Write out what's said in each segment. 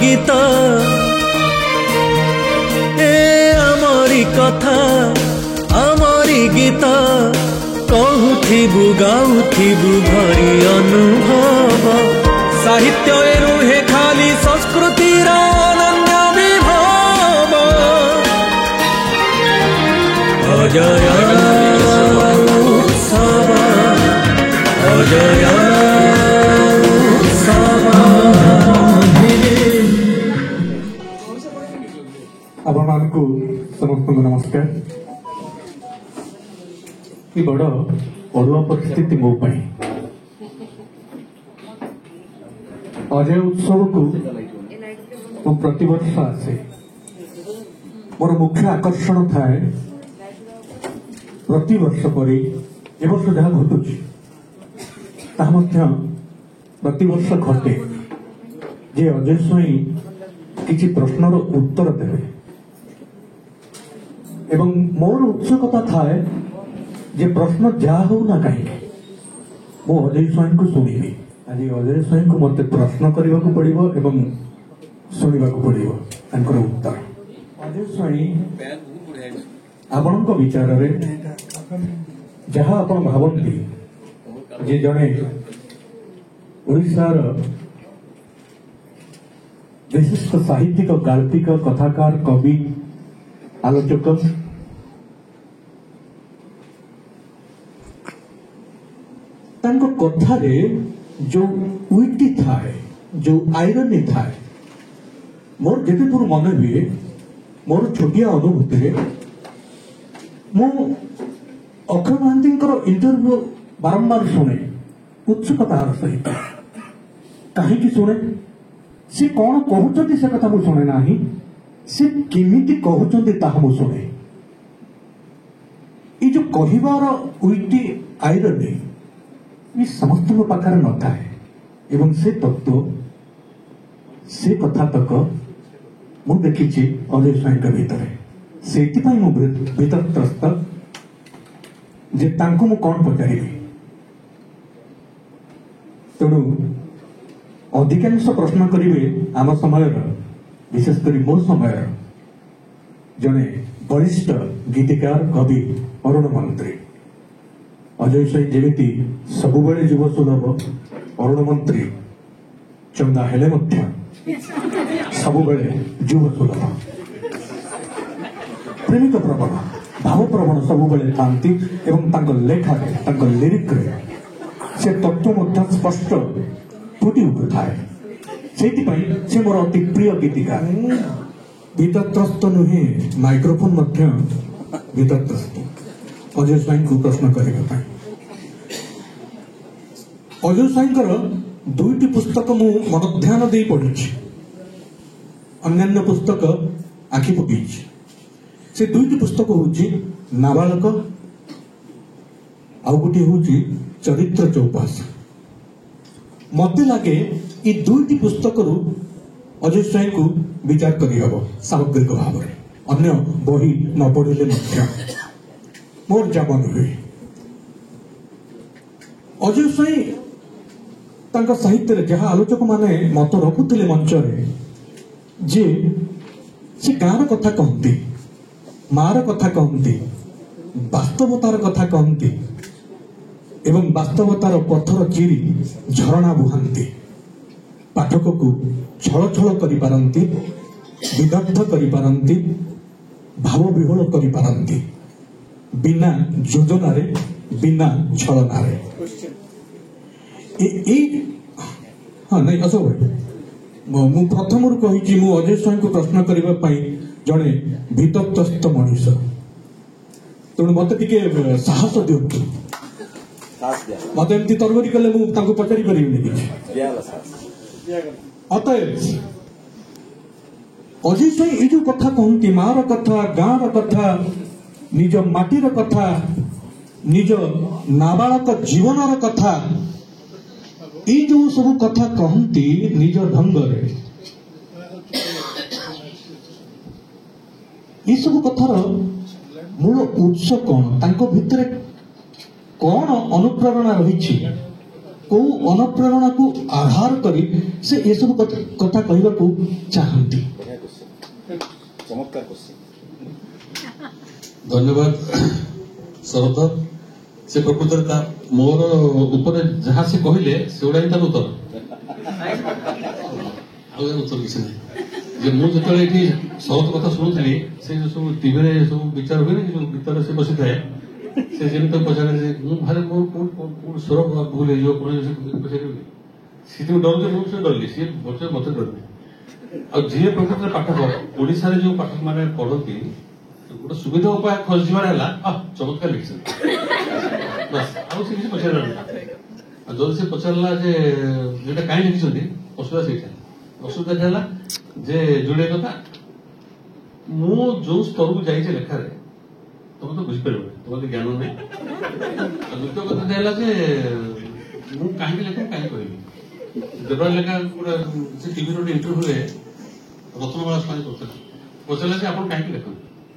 गीत ए आमरी कथा आमरी गीत कहूथिबु गाउथिबु भरी अनुभव साहित्य रुहे खाली संस्कृतिर अनन्य विभव अजय उत्सव अजय उत्सव। आपण समस्त नमस्कार। बड़ अड़ुआ परिस्थिति मो अजय उत्सव को मु प्रति वर्ष आसे। मोर मुख्य आकर्षण थाए प्रति वर्ष परी ए वर्ष जहाँ घटुची प्रति वर्ष घटे जे अजय स्वाई किसी प्रश्नर उत्तर देवे एवं मोर उत्सुकता थाए जे प्रश्न जहा हो ना कहीं मो अजय स्वाई को शुणी आज अजय स्वाई को मत प्रश्न करने को पड़ो एवं शुणा पड़ो उत्तर। अजय स्वाई आपण विचार जहाँ आपण भावती जे जड़े ओडिशार विशिष्ट साहित्यिक गाल्पिक कथाकार कवि आलोचक तांको कथारे जो उइटी थाए जो आयरनी थाए मोर जेतेदूर मन हुए मोर छोटिया अनुभूति मु अक्षय महांती इंटरव्यू बारंबार शुणे उत्सुकतार सहित कहीं शुणे सी कौन कहते से कथा मुझे शुणे ना सी केमिति कहते ताहा मु शुणे ये जो कहिबार उइटी आयरनी ये समस्त पाखर न थाए एवं से तत्व से कथा तक मु देखी अजय स्वाई भितर से भीतरत्रस्त जे तांको मु कौन पचारि तेणु अधिकांश प्रश्न करेंगे आम समय विशेषकर मो समय जड़े वरिष्ठ गीतिकार कवि अरुण मंत्री अजय स्वाई जमी सबुबले युव सुलभ अरुण मंत्री चंदा हेले सबुबले युव सुलभ प्रेमिक प्रबल भाव प्रवण सबुबले थांती एवं लेखा लिरिक से तत्व स्पष्ट फुटी उठुए से मोर अति प्रिय गीतिकार भीतरत्रस्त नुहे माइक्रोफोन भीतरत्रस्त अजय स्वाई को प्रश्न करने अजय स्वाई दुईटी पुस्तक मु मन ध्यान दे पढ़ी अन्य पुस्तक आखि पकई से दुईटी पुस्तक हूँ नाबालक आउ गोटे हूँ चरित्र चौपास मत लगे ये दुईटी पुस्तक अजय स्वाई को विचार करहब सामग्रिक भाव में अन्य बही न पढ़िले मोर जमन हुए अजय स्वाई साहित्य जहाँ आलोचक माने मत रखुले मंच जे से गाँव कथा कहती मार कथा कहती वास्तवतार कथा कहती एवं वास्तवतार पथर चिरी झरणा बुहांती पाठक को छल छल करि पारंती विदग्ध करि पारंती भाव विह्वल करि पारंती बिना योजनारे बिना छलनारे हाँ नहीं असो मु प्रथम कही मु अजय स्वाई को प्रश्न करने जड़े भीतरत्रस्त मनीष तेणु मत टे साहस दिंतु मत एमती तरबरी कले पचारि पारि अतएव अजय स्वाई ये जो कथा कहती मार कथा गाँव कथा निज माटीर कथा निज नाबालक जीवन कथा ये जो सब कथा कहती निज ढंग ये सब कथार मूल उत्स कौन भितर कौन अनुप्रेरणा रही को अनुप्रेरणा को आधार करी से ये सब कथा कहबा को चाहंती। चमत्कार क्वेश्चन। धन्यवाद शरद से प्रकृत मोर ऊपर जहाँ से कहले से गुड़ा तार उत्तर उत्तर किसी ना मुझे ये शरद कथा शुणुली से सब टीवी सब विचार हुए जो गीतर से बसी थाए से जमी पचारे भारे मोर स्वर भूल हो पचार सी डर मुझे डरली सी मत डरनी आ जी प्रकृत पाठ ओडिशा जो पाठक मैंने पढ़ती गोटे सुविधा उपाय खोजार है चमत्कार लिखी बस आउ से पचार जब से पचारा जो कहीं लिखी असुविधा से असुविधा जे जोड़े कथा मु जो स्तर को जाइए लेखार तुम तो बुझीपर तुम ज्ञान नहीं द्वितीय कथा मु कहीं लेखा कहीं कहबी देवराज लेखा गोटे टीवी रोड इंटरव्यू रत्नमाला स्वामी करते पचारे आप कहीं लिखते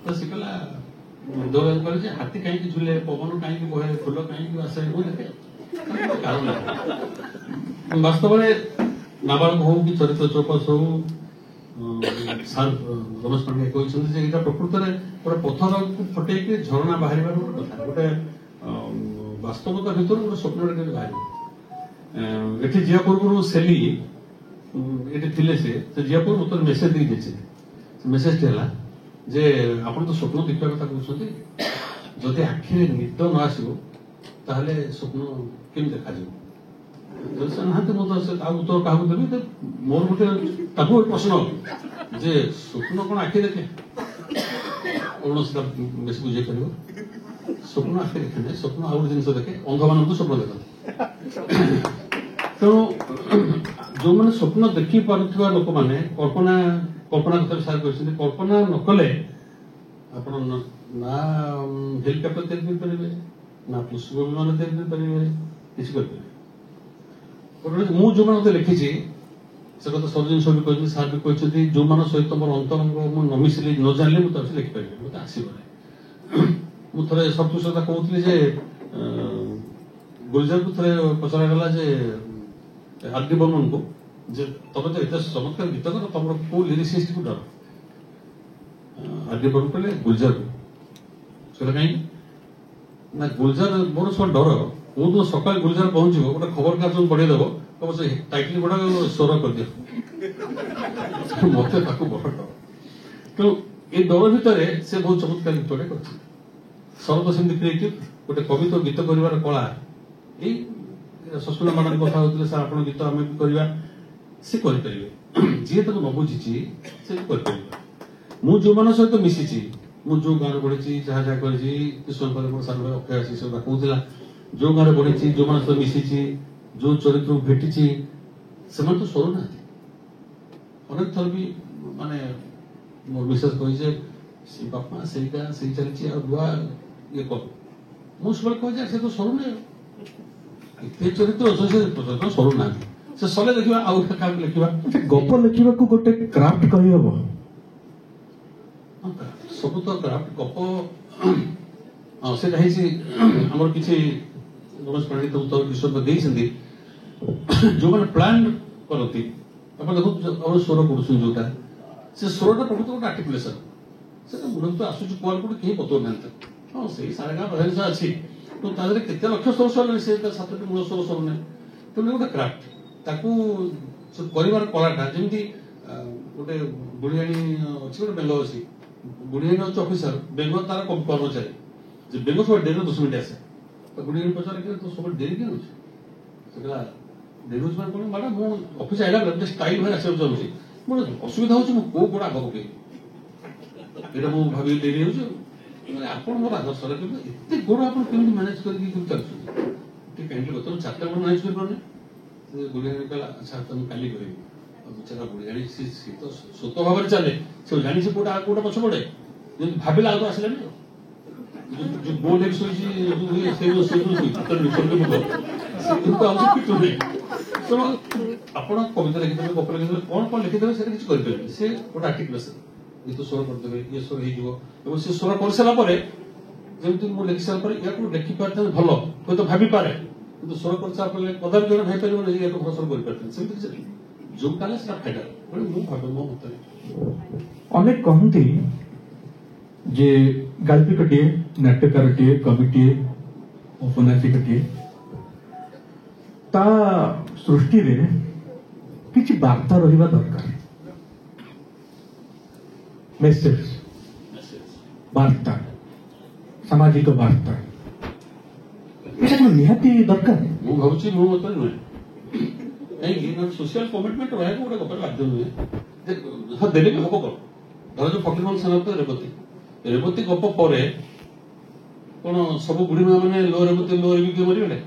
तो सी कहला देवराज कहले हाथी कहीं झुले पवन कहीं बहे फुल कहीं आसे देखे कारण वास्तव में नाबालक हो कि चरित्र चौपस हो सार रमेश पांडे कहते प्रकृत में गोटे पथर को फटे झरणा बाहर कथा गोटे वास्तवता भर गोटे स्वप्न बाहर ये जिया पूर्व सेली ये थे से जिया पूर्व मत मेसेज देखे मेसेज है जे आप तो स्वप्न देखा कथा कहते जदि आखिरे निद न आसो ताहले स्वप्न केम देखा ना उत्तर क्या देवी तो मोर गोटे प्रश्न जे स्वप्न कौन आखि देखे कौन बेस बुझे पार स्वप्न आखि देखे ना स्वप्न आउ गोटे जिन देखे अंध मान स्वप्न देखते तेणु जो मैंने स्वप्न देखी पारुवा लोक मैंने कल्पना कल्पना कथा सार कल्पना न कले आप ना हेलिकप्टर तैयारी करेंगे ना पुष्प विमान तैयारी करेंगे किसी करेंगे मु जो मैंने लिखी से कथा सर्जन सब कहते सार भी कहते जो मान सहित मोर अंतरंग मुझे न मिसिली न जानले मुझे लिखिपारि मत आसवे मुझे थे सतुषता कहती गुलजार को थे पचरागला आर डी बर्मन को तुम तो इतना चमत्कार गीत कर तुम कौ लिरिसिस्ट को डर आर डी बर्मन कहले गुलजार को कहीं ना गुलजार मोर सब डर वो तो सकाल गुलजार पहुंच गोटे खबर कागज पढ़ेदेव कब से टाइटल गुड़ा स्वर कर दिया मत बड़ डर तेणु ये डर भितर से बहुत चमत्कार गीतटे कर शरद सेमती क्रिएटिव गोटे कवि तो गीत कर कला यही ससुरा मैडम कथा होते सर आप गीत आम भी करवा सी करेंगे जी तक न बुझी से कर जो मान सहित मिसी मु जो गाँव बढ़ी जहाँ जहाँ कर सार अक्षय आसी सब कहला जो गाँव बढ़ी जो मान सहित मिसी जो चरित्र भेटी से तो सरू ना अनेक थर भी माने मोर मिसेस कही बापा सहीटा सही चलती बुआ ये कर मुझे कहे से तो सरू ना ये चरित्र अच्छे सरू ना से सले देखा आउ लिखा गप लिखा को गोटे क्राफ्ट कही हम सब तो क्राफ्ट गप से आमर किसी रमेश पांडे तो उत्तर विश्व देते जो मैंने प्लान करती देखो स्वर कर जोटा से स्वरटा प्रकृत गोटे आर्टिकुलेसन से मुझे तो आसूस कुआल कोटे कहीं बतौ ना हाँ से सारे गाँव प्रधान अच्छी तो तादेह केते लक्ष स्वर सर से सातटी मूल स्वर सर ना तेणु गोटे क्राफ्ट ताकू कर कलाटा जमी गोटे बुढ़ियाणी अच्छी गोटे बेंग अच्छी बुढ़ियाणी अच्छे अफिसर बेंग तार कर्मचारी बेंग सब डेरी 10 मिनट आसे तो बुढ़ियाणी पचारे तो सब डेरी क्या होगा डेरी कौन मैडम मु अफिस आइला बेले स्टाइल भाई आसो चाहूँगी मोर असुविधा हो कौ गोड़ आग पकई ये मुझे भावी डेरी हो आप मोर आदर्श एत गोड़ आप मैनेज कर चलते कहीं बता चार्टा गोड़ मैनेज कर बुढ़ियाणी कहला अच्छा तुम काली कर बेचारा बुढ़ियाणी सी तो स्वत भाव में चले से जानी से गोटा गोटा पछ पड़े जब भाविला आगे आसला जो बोल एक तो ଆପଣ କବିତା ଲେଖିଦେବେ ଗପ ଲେଖିଦେବେ କଣ କଣ ଲେଖିଦେବେ ସେଟା କିଛି କରିପାରିବେନି ସେ ଗୋଟେ ଆର୍ଟିକୁଲେସନ ଗୀତ ସ୍ୱର କରିଦେବେ ଇଏ ସ୍ୱର ହେଇଯିବ ଏବଂ ସେ ସ୍ୱର କରିସାରିଲା ପରେ ଯେମିତି ମୁଁ ଲେଖି ସାରିଲା ପରେ ୟାକୁ ଲେଖି ପାରିଥାନ୍ତି ଭଲ ହୁଏତ ଭାବିପାରେ କିନ୍ତୁ ସ୍ୱର କରିସାରିଲା ପରେ କଦାପି ଜଣେ ଭାଇପାରିବନି ଯେ ଏକ ଭଲ ସ୍ୱର କରିପାରିଥାନ୍ତି ସେମିତି କିଛି ନାହିଁ ଯୋଉଟା ହେଲେ ସେଟା ଫାଇଦା ମୁଁ ଭାବେ ମୋ ମତରେ ଅନେକ କହନ୍ତି ଯେ ଗାଳ୍ପିକଟିଏ ନାଟ୍ୟକାରଟିଏ କବିଟିଏ ଉପନ୍ୟାସିକଟିଏ ତା ସୃଷ୍ଟିରେ କିଛି ବାର୍ତ୍ତା ରହିବା ଦରକାର ମେସେଜ ବାର୍ତ୍ତା ସାମାଜିକ ବାର୍ତ୍ତା এটা কোনো ନିହାତି ଦରକାର ମୁଁ ଭାବୁଛି ମୋ ମତରେ ନୁହେଁ କାହିଁକି ସୋସିଆଲ କମିଟମେଣ୍ଟ ରହିବାକୁ ଗୋଟେ ଗପରେ ବାଧ୍ୟ ନୁହେଁ ହଁ ଦେଲେ ବି ହବ କଣ ଧର ଯୋଉ ଫକୀରମୋହନ ସେନାପତି ରେବତୀ ଗପ ପରେ କଣ ସବୁ ବୁଢୀମା ମାନେ ଲୋ ରେବତୀ କିଏ ମରିଗଲେ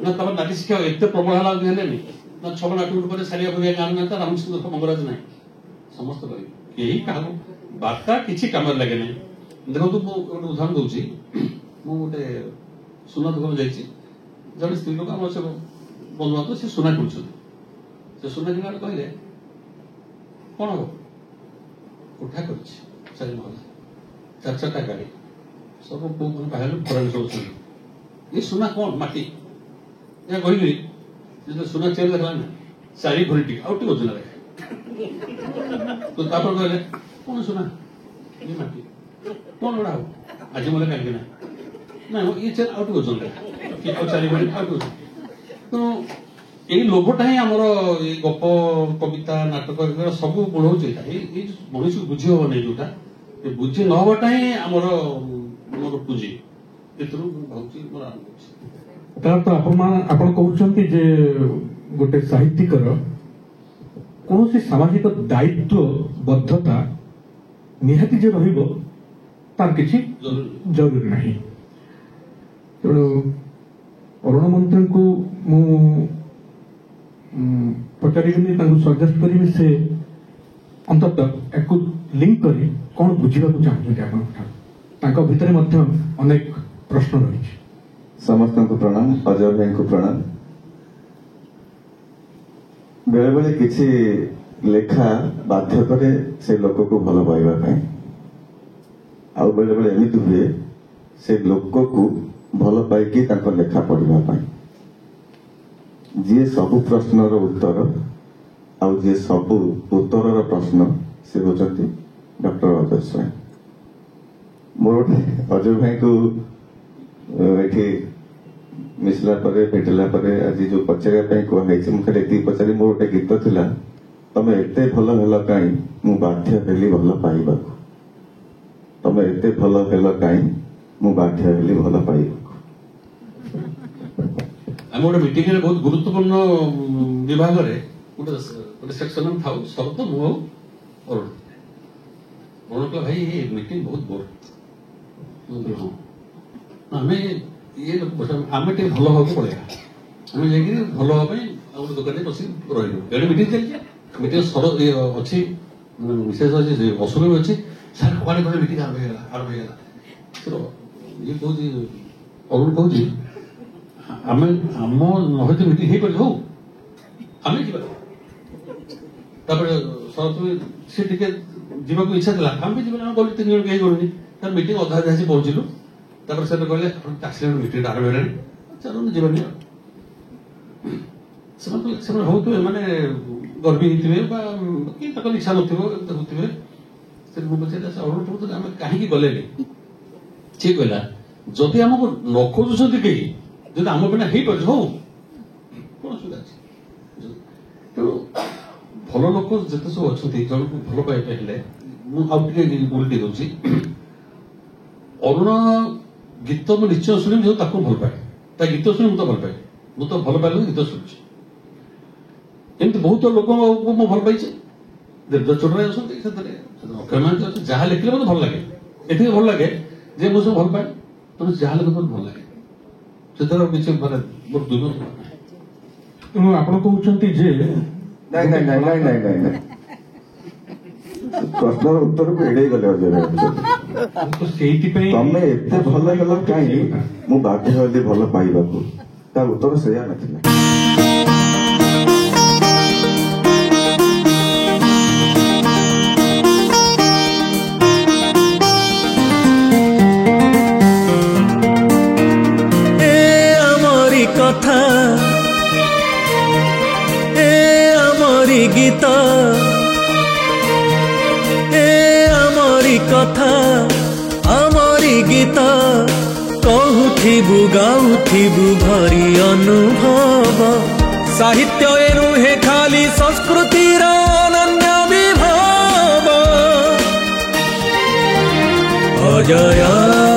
ନା ତାପରେ ନାରୀ ଶିକ୍ଷା ଏତେ ପ୍ରବଳ ହେଲା ହେଲେନି ନା ଛଅ ନାଟ ପରେ ସାରିଆ ଭୋଗିଆ ଗାଁ ନେତା ରାମଚନ୍ଦ୍ର ମଙ୍ଗରାଜ ନାହିଁ ସମସ୍ତେ କରିବେ କେହି କାହାକୁ ବାର୍ତ୍ତା କିଛି କାମରେ ଲାଗେ ନାହିଁ ଦେଖନ୍ତୁ ମୁଁ ଗୋଟେ ଉଦାହରଣ ଦଉଛି ମୁଁ ଗୋଟେ ସୁନା ଦୋକାନ ଯାଇଛି ଜଣେ ସ୍ତ୍ରୀ ଲୋକ ଆମର ସେ ବନ୍ଧୁବାନ୍ଧବ ସେ ସୁନା କିଣୁଛନ୍ତି ସେ ସୁନା କିଣିଲା କହିଲେ କଣ ହବ କୋଠା କରିଛି 4 ମହଲା 4 ଗାଡି ସବୁ ପୁଅ ମାନେ ବାହାରେ ଖରାରେ ଶୋଉଛନ୍ତି ଏ ସୁନା କଣ ମାଟି ଏହା କହିଲି ଯେତେବେଳେ ସୁନା ଚେନ୍ ଦେଖଲା ନା 4 ଭରି ଟିକେ ଆଉ ଟିକେ ଓଜନ ଦେଖେ ତ ତାପରେ କହିଲେ କଣ ସୁନା ଏ ମାଟି କଣ ଗୁଡା ହବ ଆଜି ମଲେ କାହିଁକି ନା ନା ये चेन आउट हो जाता है और 4 भरी आउट हो तो এই লোভটা ହିଁ ଆମର এই ଗପ କବିତା ନାଟକ ସବୁ ମୂଳ ହଉଛି ଏଇ ମଣିଷକୁ ବୁଝି ହବ ନାହିଁ ଯୋଉଟା ବୁଝି ନ ହବାଟା ହିଁ ଆମର ପୁଞ୍ଜି ଏଥିରୁ ମୁଁ ଭାବୁଛି ମୋର ଆରମ୍ଭ ହେଉଛି ତାର ତ ଆପଣ କହୁଛନ୍ତି ଯେ ଗୋଟେ ସାହିତ୍ୟିକର କୌଣସି ସାମାଜିକ ଦାୟିତ୍ୱବଦ୍ଧତା ନିହାତି ଯେ ରହିବ ତାର କିଛି ଜରୁରୀ ନାହିଁ ତେଣୁ ଅରୁଣ ମନ୍ତ୍ରୀଙ୍କୁ ମୁଁ ପଚାରିବିନି ତାଙ୍କୁ ସଜେଷ୍ଟ କରିବି ସେ ଅନ୍ତତଃ ୟାକୁ ଲିଙ୍କ କରି କ'ଣ ବୁଝିବାକୁ ଚାହୁଁଛନ୍ତି ଆପଣଙ୍କ ଠାରୁ ତାଙ୍କ ଭିତରେ ମଧ୍ୟ ଅନେକ ପ୍ରଶ୍ନ ରହିଛି ସମସ୍ତଙ୍କୁ ପ୍ରଣାମ ଅଜୟ ଭାଇଙ୍କୁ ପ୍ରଣାମ ବେଳେବେଳେ କିଛି ଲେଖା ବାଧ୍ୟ କରେ ସେ ଲୋକକୁ ଭଲ ପାଇବା ପାଇଁ ଆଉ ବେଳେବେଳେ ଏମିତି ହୁଏ ସେ ଲୋକକୁ ଭଲ ପାଇକି ତାଙ୍କ ଲେଖା ପଢିବା ପାଇଁ ଯିଏ ସବୁ ପ୍ରଶ୍ନର ଉତ୍ତର ଆଉ ଯିଏ ସବୁ ଉତ୍ତରର ପ୍ରଶ୍ନ ସେ ହେଉଛନ୍ତି ଡକ୍ଟର ଅଜୟ ସ୍ୱାଇଁ ମୋର ଗୋଟେ ଅଜୟ ଭାଇଙ୍କୁ ଏଠି ମିଶିଲା ପରେ ଭେଟିଲା ପରେ ଆଜି ଯୋଉ ପଚାରିବା ପାଇଁ କୁହାଯାଇଛି ମୁଁ ଖାଲି ଏତିକି ପଚାରି ମୋର ଗୋଟେ ଗୀତ ଥିଲା ତମେ ଏତେ ଭଲ ହେଲ କାହିଁ ମୁଁ ବାଧ୍ୟ ହେଲି ଭଲ ପାଇବାକୁ ତମେ ଏତେ ଭଲ ହେଲ କାହିଁ ମୁଁ ବାଧ୍ୟ ହେଲି ଭଲ ପାଇବାକୁ ଆମେ ଗୋଟେ ମିଟିଂରେ ବହୁତ ଗୁରୁତ୍ୱପୂର୍ଣ୍ଣ ବିଭାଗରେ ଗୋଟେ ସେକ୍ସନ ଥାଉ ଶରତ ମୁଁ ଆଉ ଅରୁଣ କହିଲା ଭାଇ ଏ ମିଟିଂ ବହୁତ ବୋର ହଁ ଆମେ ଆମେ ଟିକେ ଭଲ ହବାକୁ ପଳେଇବା ଆମେ ଯାଇକି ଭଲ ହବା ପାଇଁ ଆଉ ଗୋଟେ ଦୋକାନରେ ବସି ରହିଲୁ ଏଠି ମିଟିଂ ଚାଲିଛି ମିଟିଂ ଅଛି ବିଶେଷ ଅଛି ଅସୁର ବି ଅଛି ସାର୍ କୁଆଡେ କୁଆଡେ ମିଟିଂ ଆରମ୍ଭ ହେଇଗଲା ଇଏ କହୁଛି ଅରୁଣ କହୁଛି ଆମେ ଆମ ନହେଲେ ମିଟିଂ ହେଇପାରିବ ହଉ ଆମେ ଯିବା ତାପରେ ଶରତ ସେ ଟିକେ ଯିବାକୁ ଇଚ୍ଛା ଥିଲା ଆମେ ଯିବା ଆମେ ଗଲୁ 3 ଜଣ କେହି ଗଲୁନି ତାର ମିଟିଂ ଅଧା ଆସି ପହଞ୍ଚିଲୁ ତାପରେ ସେ କହିଲେ ଟାକ୍ସି ମିଟିଂଟା ଆରମ୍ଭ ହେଲାଣି ଚାଲୁନ ଯିବାନି ସେମାନେ ହଉଥିବେ ମାନେ ଗର୍ବି ହେଇଥିବେ ବା କି ତାଙ୍କର ଇଚ୍ଛା ନଥିବ ହଉଥିବେ ସେ ମୁଁ ପଚାରିଲି ଅରୁଣ ଆମେ କାହିଁକି ଗଲେନି ସେ କହିଲା ଯଦି ଆମକୁ ନ ଖୋଜୁଛନ୍ତି କେହି ଯଦି ଆମ ବିନା ହେଇପାରୁଛି ହଉ କଣ ଅସୁବିଧା ଅଛି ତେଣୁ ଭଲ ଲୋକ ଯେତେ ସବୁ ଅଛନ୍ତି ଜଣକୁ ଭଲ ପାଇବା ହେଲେ ମୁଁ ଆଉ ଟିକେ ଉଲ୍ଟି ଦଉଛି ଅରୁଣ ଗୀତ ମୁଁ ନିଶ୍ଚୟ ଶୁଣିବି ଯୋଉ ତାକୁ ଭଲ ପାଏ ତା ଗୀତ ଶୁଣି ମୁଁ ତ ଭଲ ପାଏ ମୁଁ ତ ଭଲ ପାଇଲେ ଗୀତ ଶୁଣୁଛି ଏମିତି ବହୁତ ଲୋକଙ୍କୁ ମୁଁ ଭଲ ପାଇଛି ଦେବଦାସ ଚୋଟରାୟ ଅଛନ୍ତି ସେଥିରେ ଅକ୍ଷୟ ମହାନ୍ତି ଅଛି ଯାହା ଲେଖିଲେ ମୋତେ ଭଲ ଲାଗେ ଏଥିରେ ଭଲ ଲାଗେ ଯେ ମୁଁ ସବୁ ଭଲ ପାଏ ତେଣୁ ଯାହା ଲେଖେ ମୋତେ ଭଲ ଲାଗେ ସେଥିରେ କିଛି ମାନେ ମୋର ଦୁର୍ଗ ତେଣୁ ଆପଣ କହୁଛନ୍ତି ଯେ ନାଇଁ ନାଇଁ ନାଇଁ ନାଇଁ ନାଇଁ ନାଇଁ ନାଇଁ ପ୍ରଶ୍ନର ଉତ୍ତରକୁ ଏଡେଇ ଗଲେ ଅଜୟ ଭାଇ ସେଇଥିପାଇଁ ତମେ ଏତେ ଭଲ ହେଲ କାହିଁ ମୁଁ ବାଧ୍ୟ ହେଲି ଭଲ ପାଇବାକୁ ତାର ଉତ୍ତର ସେଇଆ ନଥିଲା কথা এ আমারি গীত এ আমারি কথা আমারি গীত কহুথিবু গাউথিবু ভরি অনুভব সাহিত্য এ নুহে খালি সংস্কৃতির ଅନନ୍ୟ ବିଭବ ଅଜୟ